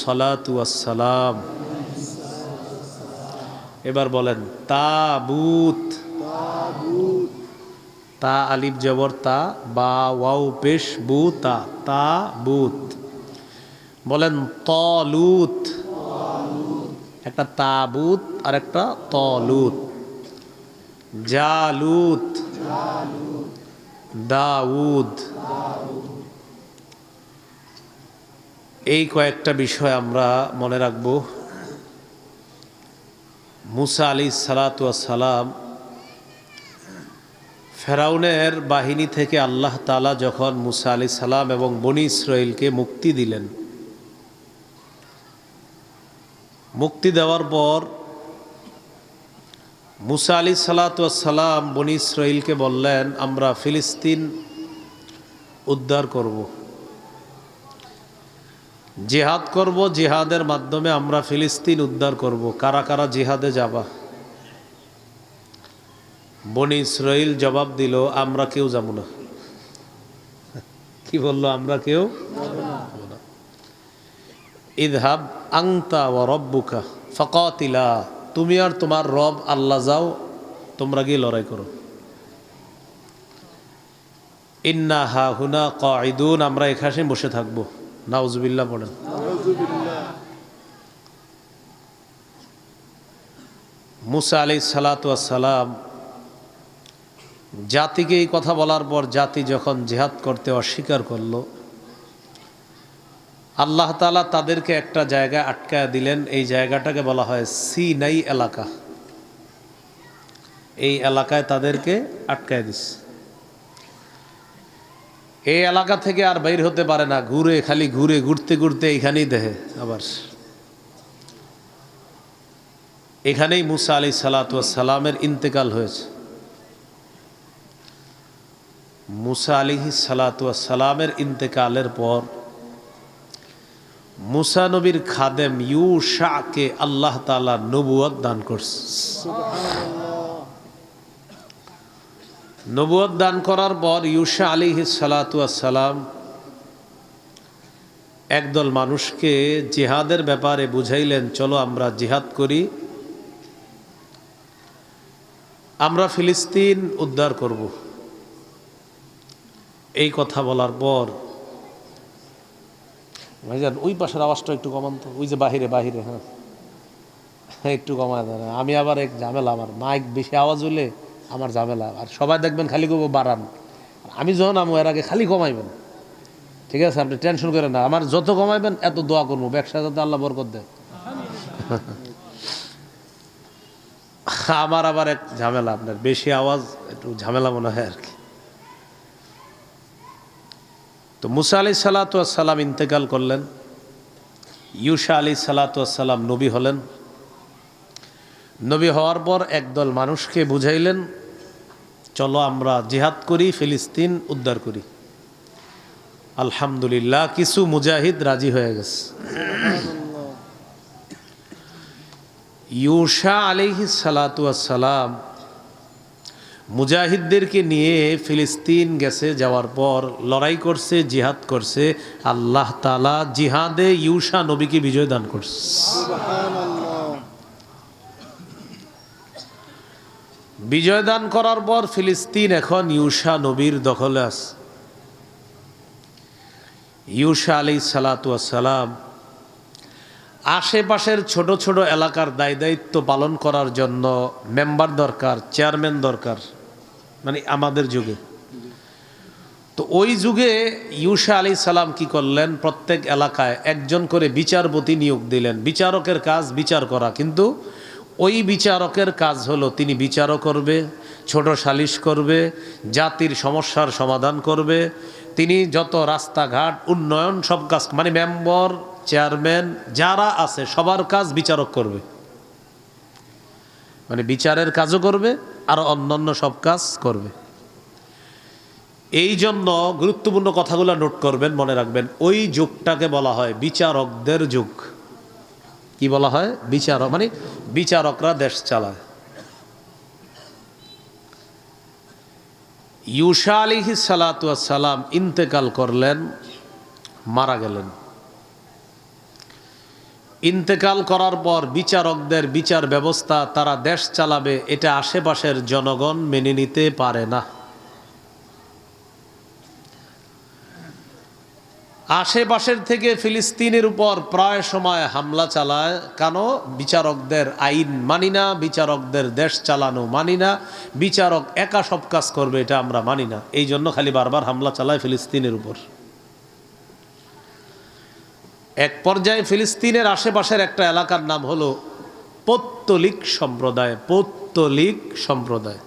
সালাতু ওয়াস সালাম। এবার বলেন তাবুত। তা আলিফ জবর তা, বা ওয়াও পেশ বু তা, তাবুত। বলেন তলুত। একটা তাবুত আর একটা তলুত। জালুত, দাউদ। এই কয়েকটা বিষয় আমরা মনে রাখব। মুসা আলাইহিস সালাতু ওয়াস সালাম ফেরাউনের বাহিনী থেকে আল্লাহ তাআলা যখন মুসা আলাইহিস সালাম এবং বনী ইসরাইলকে মুক্তি দিলেন, মুক্তি দেওয়ার পর মুসা আলাইহিস সালাতু ওয়াস সালাম বনী ইসরাইলকে বললেন, আমরা ফিলিস্তিন উদ্ধার করব, জিহাদ করব, জিহাদের মাধ্যমে আমরা ফিলিস্তিন উদ্ধার করব। কারা কারা জিহাদে যাবা? বনী ইসরাইল জবাব দিল, আমরা কেউ যাব না। কি বললো? আমরা কেউ যাব না। ইযহাব আনতা ওয়া রাব্বুকা ফাকাতিলা, তুমি আর তোমার রব আল্লাহ যাও, তোমরা গিয়ে লড়াই করো। ইন্না হাহুনা কাঈদুন, আমরা এখানে বসে থাকবো। নাউজুবিল্লাহ পড়েন। মুসা আলাইহিস সালাতু ওয়াস সালাম জাতিকে এই কথা বলার পর জাতি যখন জিহাদ করতে অস্বীকার করলো, আল্লাহ তাআলা তাদেরকে একটা জায়গায় আটকায় দিলেন। এই জায়গাটাকে বলা হয় সিনাই এলাকা। এই এলাকায় তাদেরকে আটকায় দিচ্ছে। এই এলাকা থেকে আর বাইর হতে পারে না, খালি ঘুরতে ঘুরতে এখানেই দেহে। আবার এখানেই মুসা আলাইহিস সালাতু ওয়াস সালামের ইন্তেকাল হয়েছে। মুসা আলাইহিস সালাতু ওয়াস সালামের ইন্তেকালের পর মুসা নবীর খাদেম ইউশাকে আল্লাহ তাআলা নবুয়ত দান করছে। নবুয়ত দান করার পর ইউশা আলাইহিস সালাতু ওয়াস সালাম একদল মানুষকে জিহাদের ব্যাপারে বুঝাইলেন, চলো আমরা জিহাদ করি, আমরা ফিলিস্তিন উদ্ধার করব। এই কথা বলার পর, ভাইজান ওই পাশের আওয়াজটা একটু কমান তো, ওই যে বাহিরে। হ্যাঁ একটু কমায় দেন। আমি আবার এক ঝামেলা, আমার মাইক বেশি আওয়াজ হইলে আমার ঝামেলা। আর সবাই দেখবেন খালি করবো বাড়ান, আমি যখন আমো এর আগে খালি কমাইবেন। ঠিক আছে, আপনি টেনশন করেন না, আমার যত কমাইবেন এত দোয়া করবো, ব্যবসা যাতে আল্লাহ বরকত দেয়। আমার আবার এক ঝামেলা, আপনার বেশি আওয়াজ একটু ঝামেলা মনে হয় আর কি। তো মুসা আলাইহিস সালাতু ওয়াস সালাম ইন্তেকাল করলেন। ইউশা আলাইহিস সালাতু ওয়াস সালাম নবী হলেন। নবী হওয়ার পর একদল মানুষকে বুঝাইলেন, চলো আমরা জিহাদ করি, ফিলিস্তিন উদ্ধার করি। আলহামদুলিল্লাহ, কিছু মুজাহিদ রাজি হয়ে গেছে। ইউশা আলাইহিস সালাতু ওয়াস সালাম মুজাহিদদেরকে নিয়ে ফিলিস্তিন গেছে। যাওয়ার পর লড়াই করছে, জিহাদ করছে। আল্লাহ তাআলা জিহাদে ইউশা নবীকে বিজয় দান করছে। বিজয় দান করার পর ফিলিস্তিন এখন ইউশা নবীর দখলে আছে। ইউশা আলাইহিস সালাতু ওয়াস সালাম আশেপাশের ছোট ছোট এলাকার দায়িত্ব পালন করার জন্য মেম্বার দরকার, চেয়ারম্যান দরকার, মানে আমাদের যুগে। তো ওই যুগে ইউশা আলাইহিস সালাম কি করলেন, প্রত্যেক এলাকায় একজন করে বিচারপতি নিয়োগ দিলেন। বিচারকের কাজ বিচার করা, কিন্তু ওই বিচারকের কাজ হলো তিনি বিচারও করবে, ছোট সালিশ করবে, জাতির সমস্যার সমাধান করবে। তিনি যত রাস্তাঘাট উন্নয়ন সব কাজ, মানে মেম্বার চেয়ারম্যান যারা আছে সবার কাজ বিচারক করবে, মানে বিচারের কাজও করবে আর অন্যান্য সব কাজ করবে। এই জন্য গুরুত্বপূর্ণ কথাগুলো নোট করবেন, মনে রাখবেন। ওই যুগটাকে বলা হয় বিচারকদের যুগ। কি বলা হয়? বিচারক, মানে বিচারকরা দেশ চালায়। ইউশা আলাইহিস সালাতু ওয়াস সালাম ইন্তেকাল করলেন, মারা গেলেন। ইন্তেকাল করার পর বিচারকদের বিচার ব্যবস্থা, তারা দেশ চালাবে, এটা আশেপাশের জনগণ মেনে নিতে পারে না। আশেপাশের থেকে ফিলিস্তিনের উপর প্রায় সময় হামলা চালায়। কেন? বিচারকদের আইন মানি না, বিচারকদের দেশ চালানো মানি না, বিচারক একা সব কাজ করবে এটা আমরা মানি না, এই জন্য খালি বারবার হামলা চালায় ফিলিস্তিনের উপর। এক পর্যায়ে ফিলিস্তিনের আশেপাশের একটা এলাকার নাম হলো পৌত্তলিক সম্প্রদায়। পৌত্তলিক সম্প্রদায়